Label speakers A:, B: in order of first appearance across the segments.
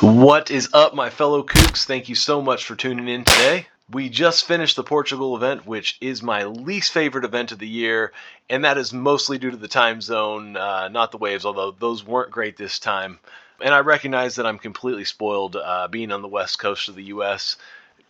A: What is up, my fellow kooks? Thank you so much for tuning in today. We just finished the Portugal event, which is my least favorite event of the year, and that is mostly due to the time zone, not the waves, although those weren't great this time. And I recognize that I'm completely spoiled being on the west coast of the U.S.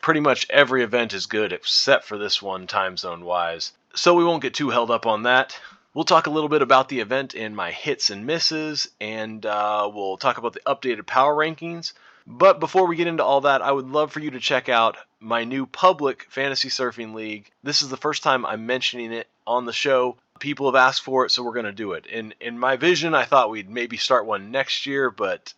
A: Pretty much every event is good except for this one time zone wise. So we won't get too held up on that. We'll talk a little bit about the event and my hits and misses, and we'll talk about the updated power rankings. But before we get into all that, I would love for you to check out my new public fantasy surfing league. This is the first time I'm mentioning it on the show. People have asked for it, so we're going to do it. In my vision, I thought we'd maybe start one next year, but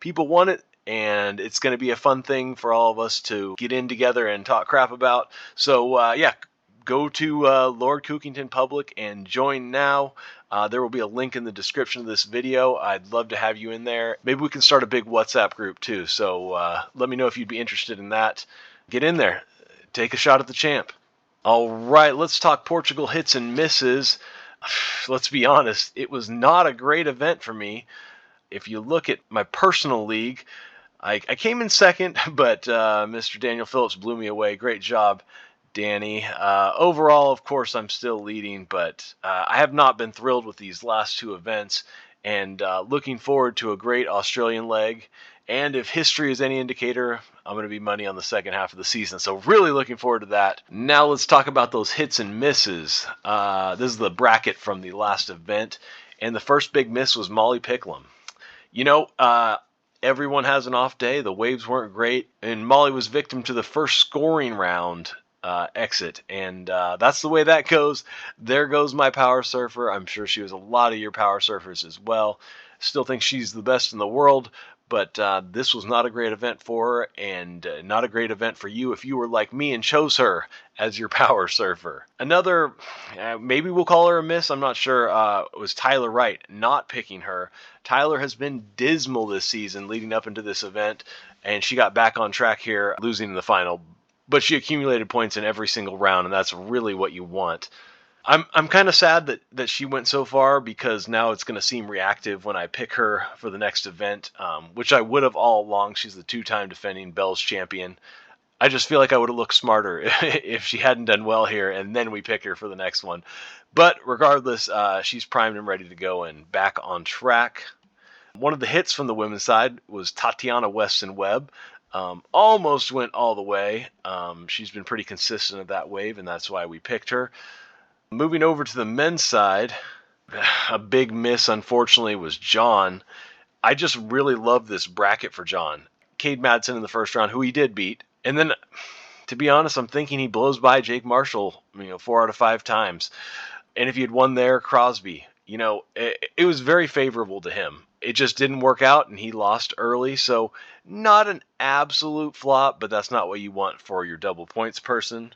A: people want it, and it's going to be a fun thing for all of us to get in together and talk crap about. So, go to Lord Kookington Public and join now. There will be a link in the description of this video. I'd love to have you in there. Maybe we can start a big WhatsApp group too. So let me know if you'd be interested in that. Get in there. Take a shot at the champ. All right, let's talk Portugal hits and misses. Let's be honest, it was not a great event for me. If you look at my personal league, I came in second, but Mr. Daniel Phillips blew me away. Great job, Danny. Overall, of course, I'm still leading, but I have not been thrilled with these last two events, and looking forward to a great Australian leg. And if history is any indicator, I'm going to be money on the second half of the season. So really looking forward to that. Now let's talk about those hits and misses. This is the bracket from the last event, and the first big miss was Molly Picklum. Everyone has an off day. The waves weren't great, and Molly was victim to the first scoring round exit, and that's the way that goes. There goes my power surfer. I'm sure she was a lot of your power surfers as well. Still think she's the best in the world, but this was not a great event for her, and not a great event for you if you were like me and chose her as your power surfer. Another, maybe we'll call her a miss, I'm not sure, was Tyler Wright not picking her. Tyler has been dismal this season leading up into this event, and she got back on track here, losing in the final. But she accumulated points in every single round, and that's really what you want. I'm kind of sad that she went so far, because now it's going to seem reactive when I pick her for the next event, which I would have all along. She's the two-time defending Bells champion. I just feel like I would have looked smarter if she hadn't done well here, and then we picked her for the next one. But regardless, she's primed and ready to go and back on track. One of the hits from the women's side was Tatiana Weston Webb. Almost went all the way. She's been pretty consistent at that wave, and that's why we picked her. Moving over to the men's side, a big miss, unfortunately, was John. I just really love this bracket for John. Cade Madsen in the first round, who he did beat. And then, to be honest, I'm thinking he blows by Jake Marshall, 4 out of 5 times. And if he had won there, Crosby, it was very favorable to him. It just didn't work out, and he lost early. So not an absolute flop, but that's not what you want for your double points person.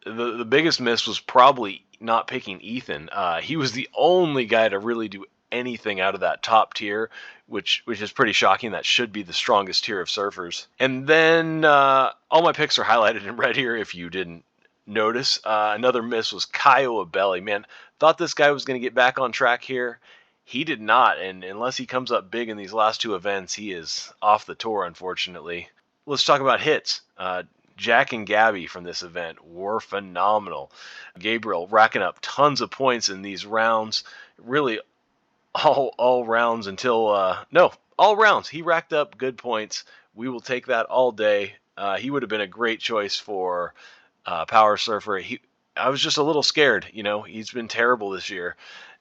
A: The biggest miss was probably not picking Ethan. He was the only guy to really do anything out of that top tier, which is pretty shocking. That should be the strongest tier of surfers. And then all my picks are highlighted in red here if you didn't notice. Another miss was Kyle Abelli. Man, thought this guy was going to get back on track here. He did not, and unless he comes up big in these last two events, he is off the tour, unfortunately. Let's talk about hits. Jack and Gabby from this event were phenomenal. Gabriel racking up tons of points in these rounds. Really, all rounds until all rounds. He racked up good points. We will take that all day. He would have been a great choice for power surfer. I was just a little scared. He's been terrible this year.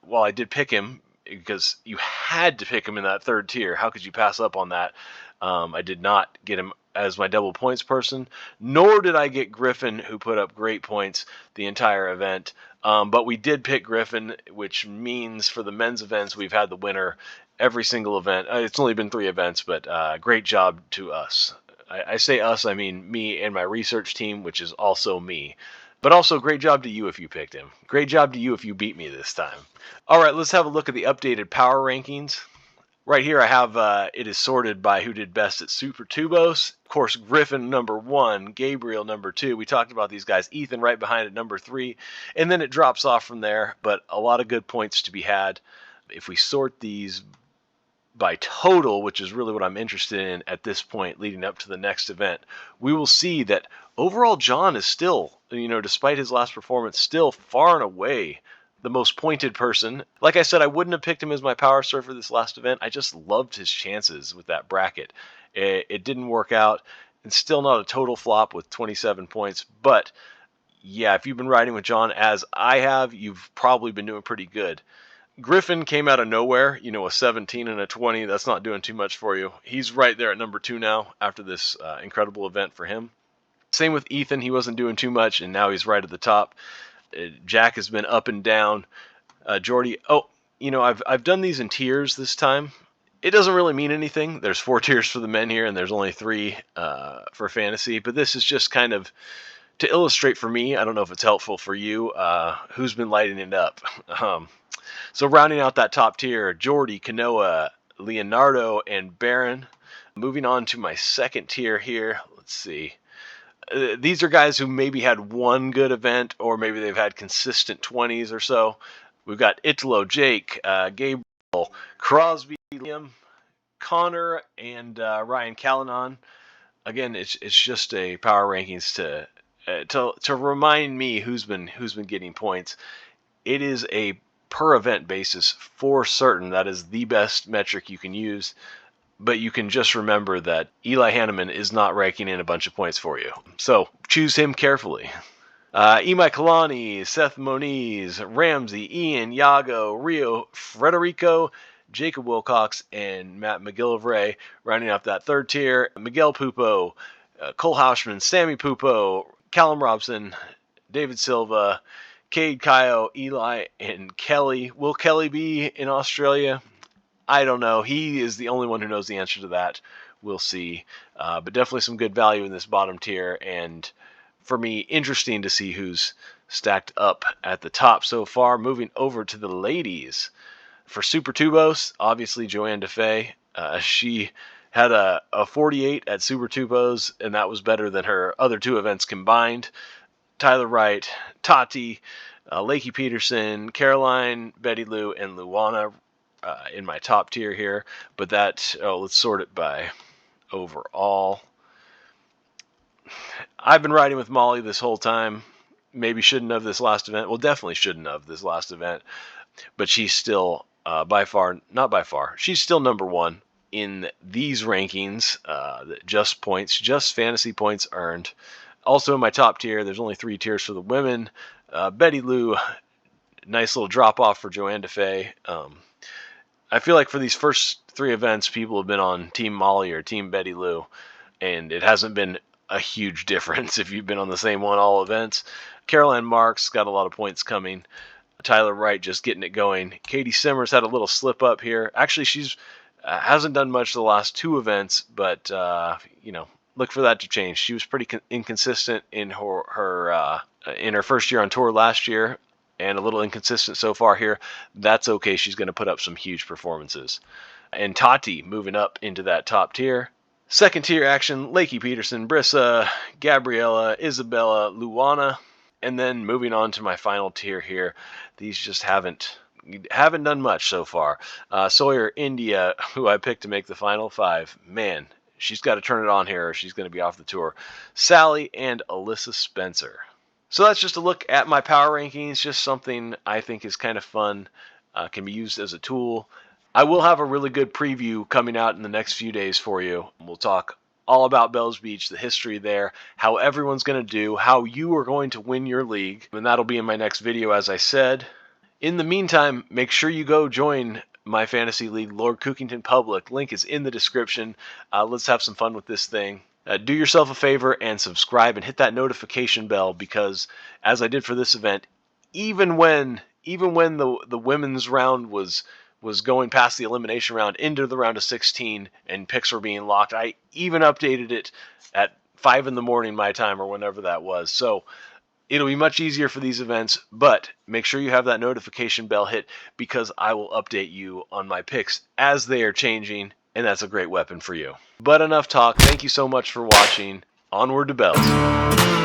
A: Well, I did pick him because you had to pick him in that third tier. How could you pass up on that? I did not get him as my double points person, nor did I get Griffin, who put up great points the entire event. But we did pick Griffin, which means for the men's events, we've had the winner every single event. It's only been 3 events, but great job to us. I say us, I mean me and my research team, which is also me. But also, great job to you if you picked him. Great job to you if you beat me this time. All right, let's have a look at the updated power rankings. Right here I have it is sorted by who did best at Supertubos. Of course, Griffin number 1, Gabriel number 2. We talked about these guys. Ethan right behind at number 3. And then it drops off from there, but a lot of good points to be had. If we sort these by total, which is really what I'm interested in at this point leading up to the next event, we will see that overall John is still, despite his last performance, still far and away the most pointed person. Like I said, I wouldn't have picked him as my power surfer this last event. I just loved his chances with that bracket. It didn't work out. It's still not a total flop with 27 points, but yeah, if you've been riding with John as I have, you've probably been doing pretty good. Griffin came out of nowhere, a 17 and a 20. That's not doing too much for you. He's right there at number 2 now after this incredible event for him. Same with Ethan. He wasn't doing too much, and now he's right at the top. Jack has been up and down. Jordy, I've done these in tiers this time. It doesn't really mean anything. There's 4 tiers for the men here, and there's only 3 for fantasy. But this is just kind of to illustrate for me. I don't know if it's helpful for you. Who's been lighting it up? So rounding out that top tier, Jordy, Kanoa, Leonardo, and Baron. Moving on to my second tier here. Let's see. These are guys who maybe had one good event, or maybe they've had consistent 20s or so. We've got Italo, Jake, Gabriel, Crosby, Liam, Connor, and Ryan Callanan. Again, it's just a power rankings to remind me who's been getting points. It is a per event basis for certain. That is the best metric you can use. But you can just remember that Eli Hanneman is not raking in a bunch of points for you. So choose him carefully. Imai Kalani, Seth Moniz, Ramsey, Ian, Yago, Rio, Frederico, Jacob Wilcox, and Matt McGillivray. Rounding up that third tier, Miguel Pupo, Cole Hauschman, Sammy Pupo, Callum Robson, David Silva, Cade Kayo, Eli, and Kelly. Will Kelly be in Australia? I don't know. He is the only one who knows the answer to that. We'll see. But definitely some good value in this bottom tier. And for me, interesting to see who's stacked up at the top so far. Moving over to the ladies. For Supertubos, obviously Joanne DeFay. She had a 48 at Supertubos, and that was better than her other 2 events combined. Tyler Wright, Tati, Lakey Peterson, Caroline, Betty Lou, and Luana in my top tier here. But let's sort it by overall. I've been riding with Molly this whole time. Maybe shouldn't have this last event. Well, definitely shouldn't have this last event. But she's still not by far, she's still number 1 in these rankings. Just fantasy points earned. Also in my top tier, there's only 3 tiers for the women. Betty Lou, nice little drop off for Joanne DeFay. I feel like for these first 3 events, people have been on Team Molly or Team Betty Lou, and it hasn't been a huge difference if you've been on the same one all events. Caroline Marks got a lot of points coming. Tyler Wright just getting it going. Katie Simmers had a little slip up here. Actually, she's hasn't done much the last 2 events, but look for that to change. She was pretty inconsistent in her first year on tour last year, and a little inconsistent so far here. That's okay. She's going to put up some huge performances. And Tati moving up into that top tier. Second tier action, Lakey Peterson, Brissa, Gabriella, Isabella, Luana. And then moving on to my final tier here. These just haven't done much so far. Sawyer, India, who I picked to make the final 5. Man, she's got to turn it on here or she's going to be off the tour. Sally and Alyssa Spencer. So that's just a look at my power rankings, just something I think is kind of fun, can be used as a tool. I will have a really good preview coming out in the next few days for you. We'll talk all about Bells Beach, the history there, how everyone's going to do, how you are going to win your league, and that'll be in my next video, as I said. In the meantime, make sure you go join my fantasy league, Lord Kookington Public. Link is in the description. Let's have some fun with this thing. Do yourself a favor and subscribe and hit that notification bell, because as I did for this event, even when the women's round was going past the elimination round into the round of 16 and picks were being locked, I even updated it at 5 in the morning my time or whenever that was. So it'll be much easier for these events, but make sure you have that notification bell hit, because I will update you on my picks as they are changing, and that's a great weapon for you. But enough talk. Thank you so much for watching. Onward to Bells.